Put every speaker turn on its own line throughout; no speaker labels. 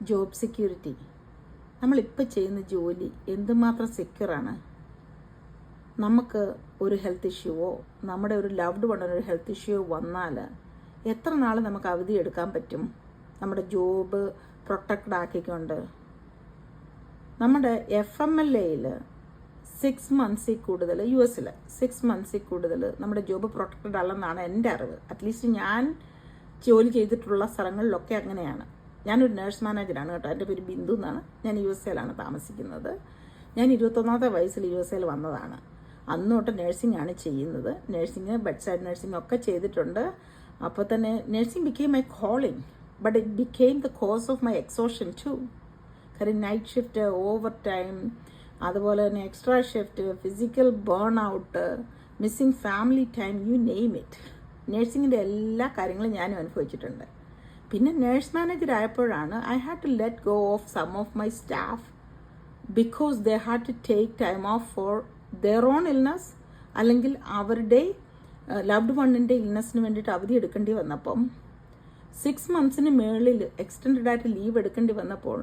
Job security. നമ്മളിപ്പോൾ ചെയ്യുന്ന ജോലി എന്തുമാത്രം സെക്യൂറാണ്. നമുക്ക് ഒരു ഹെൽത്ത് ഇഷ്യൂവോ നമ്മുടെ ഒരു ലവ്ഡ് വണ്ണിന് ഒരു ഹെൽത്ത് ഇഷ്യൂ വന്നാൽ എത്ര നാൾ നമുക്ക് അവധി എടുക്കാൻ പറ്റും നമ്മുടെ ജോബ് പ്രൊട്ടക്റ്റഡ് ആക്കിക്കൊണ്ട്? നമ്മുടെ FMLA 6 മന്ത്സിൽ കൂടുതൽ, US 6 മന്ത്സിൽ കൂടുതൽ നമ്മുടെ ജോബ് പ്രൊട്ടക്റ്റഡ് അല്ലെന്നാണ് എൻ്റെ അറിവ്. അറ്റ്ലീസ്റ്റ് ഞാൻ ജോലി ചെയ്തിട്ടുള്ള സ്ഥലങ്ങളിലൊക്കെ അങ്ങനെയാണ്. ഞാനൊരു നേഴ്സ് മാനേജറാണ് കേട്ടോ. എൻ്റെ പേര് ബിന്ദു എന്നാണ്. ഞാൻ USA താമസിക്കുന്നത്. ഞാൻ 21ാമത്തെ വയസ്സിൽ US വന്നതാണ്. അന്ന് തൊട്ട് നഴ്സിംഗ് ആണ് ചെയ്യുന്നത്. നഴ്സിംഗ്, ബെഡ് സൈഡ് നഴ്സിംഗ് ഒക്കെ ചെയ്തിട്ടുണ്ട്. അപ്പോൾ തന്നെ nursing became my calling, but it became the cause of my exhaustion too. കാര്യം നൈറ്റ് ഷിഫ്റ്റ്, ഓവർ ടൈം, അതുപോലെ തന്നെ extra shift, physical burn out, missing family time, you name it. നഴ്സിംഗിൻ്റെ എല്ലാ കാര്യങ്ങളും ഞാനും അനുഭവിച്ചിട്ടുണ്ട്. പിന്നെ നേഴ്സ് മാനേജർ ആയപ്പോഴാണ് I had to let go of some of my staff because they had to take time off for their own illness, അല്ലെങ്കിൽ അവരുടെ loved വണ്ണിൻ്റെ ഇൽനെസ്സിന് വേണ്ടിയിട്ട് അവധി എടുക്കേണ്ടി വന്നപ്പം 6 മന്ത്സിന് മുകളിൽ എക്സ്റ്റെൻഡഡ് ആയിട്ട് ലീവ് എടുക്കേണ്ടി വന്നപ്പോൾ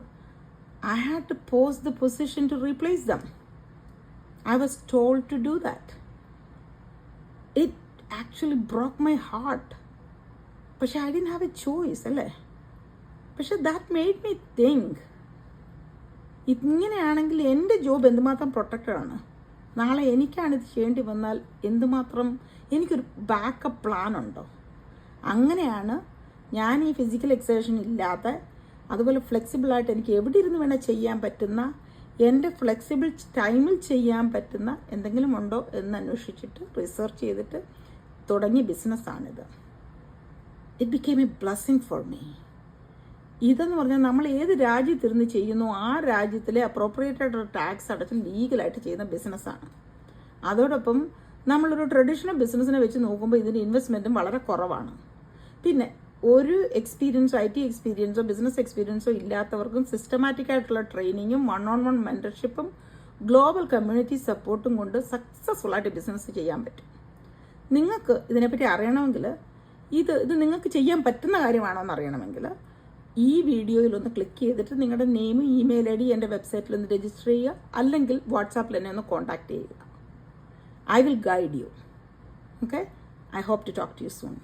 I had to pose the position to replace them. I was told to do that. It actually broke my heart. പക്ഷെ I didn't have a choice, അല്ലേ? പക്ഷെ that made me think, ഇങ്ങനെയാണെങ്കിൽ എൻ്റെ job എന്തുമാത്രം protected ആണ്. നാളെ എനിക്കാണിത് ചെയ്യേണ്ടി വന്നാൽ എന്തുമാത്രം എനിക്കൊരു ബാക്കപ്പ് പ്ലാൻ ഉണ്ടോ? അങ്ങനെയാണ് ഞാൻ ഈ ഫിസിക്കൽ എക്സർസൈസ് ഇല്ലാത്ത, അതുപോലെ ഫ്ലെക്സിബിളായിട്ട് എനിക്ക് എവിടെ ഇരുന്ന് വേണേൽ ചെയ്യാൻ പറ്റുന്ന, എൻ്റെ ഫ്ലെക്സിബിൾ ടൈമിൽ ചെയ്യാൻ പറ്റുന്ന എന്തെങ്കിലും ഉണ്ടോ എന്ന് അന്വേഷിച്ചിട്ട് റിസർച്ച് ചെയ്തിട്ട് തുടങ്ങിയ ബിസിനസ്സാണിത്. It became a blessing for me. ഇതെന്ന് പറഞ്ഞാൽ നമ്മൾ ഏത് രാജ്യത്തിരുന്ന് ചെയ്യുന്നു ആ രാജ്യത്തിലെ അപ്രോപ്രിയേറ്റഡ് ടാക്സ് അടച്ച് ലീഗലായിട്ട് ചെയ്യുന്ന ബിസിനസ്സാണ്. അതോടൊപ്പം നമ്മളൊരു ട്രഡീഷണൽ ബിസിനസ്സിനെ വെച്ച് നോക്കുമ്പോൾ ഇതിൻ്റെ ഇൻവെസ്റ്റ്മെൻറ്റും വളരെ കുറവാണ്. പിന്നെ ഒരു എക്സ്പീരിയൻസോ, IT എക്സ്പീരിയൻസോ ബിസിനസ് എക്സ്പീരിയൻസോ ഇല്ലാത്തവർക്കും സിസ്റ്റമാറ്റിക് ആയിട്ടുള്ള ട്രെയിനിങ്ങും 1-on-1 മെൻറ്റർഷിപ്പും ഗ്ലോബൽ കമ്മ്യൂണിറ്റി സപ്പോർട്ടും കൊണ്ട് സക്സസ്ഫുൾ ആയിട്ട് ബിസിനസ് ചെയ്യാൻ പറ്റും. നിങ്ങൾക്ക് ഇതിനെപ്പറ്റി അറിയണമെങ്കിൽ, ഇത് നിങ്ങൾക്ക് ചെയ്യാൻ പറ്റുന്ന കാര്യമാണോ എന്ന് അറിയണമെങ്കിൽ ഈ വീഡിയോയിൽ ഒന്ന് ക്ലിക്ക് ചെയ്തിട്ട് നിങ്ങളുടെ നെയിമും ഇമെയിൽ ID എൻ്റെ വെബ്സൈറ്റിൽ ഒന്ന് രജിസ്റ്റർ ചെയ്യുക, അല്ലെങ്കിൽ വാട്സാപ്പിൽ എന്നെ ഒന്ന് കോൺടാക്ട് ചെയ്യുക. I will guide you. Okay? I hope to talk to you soon.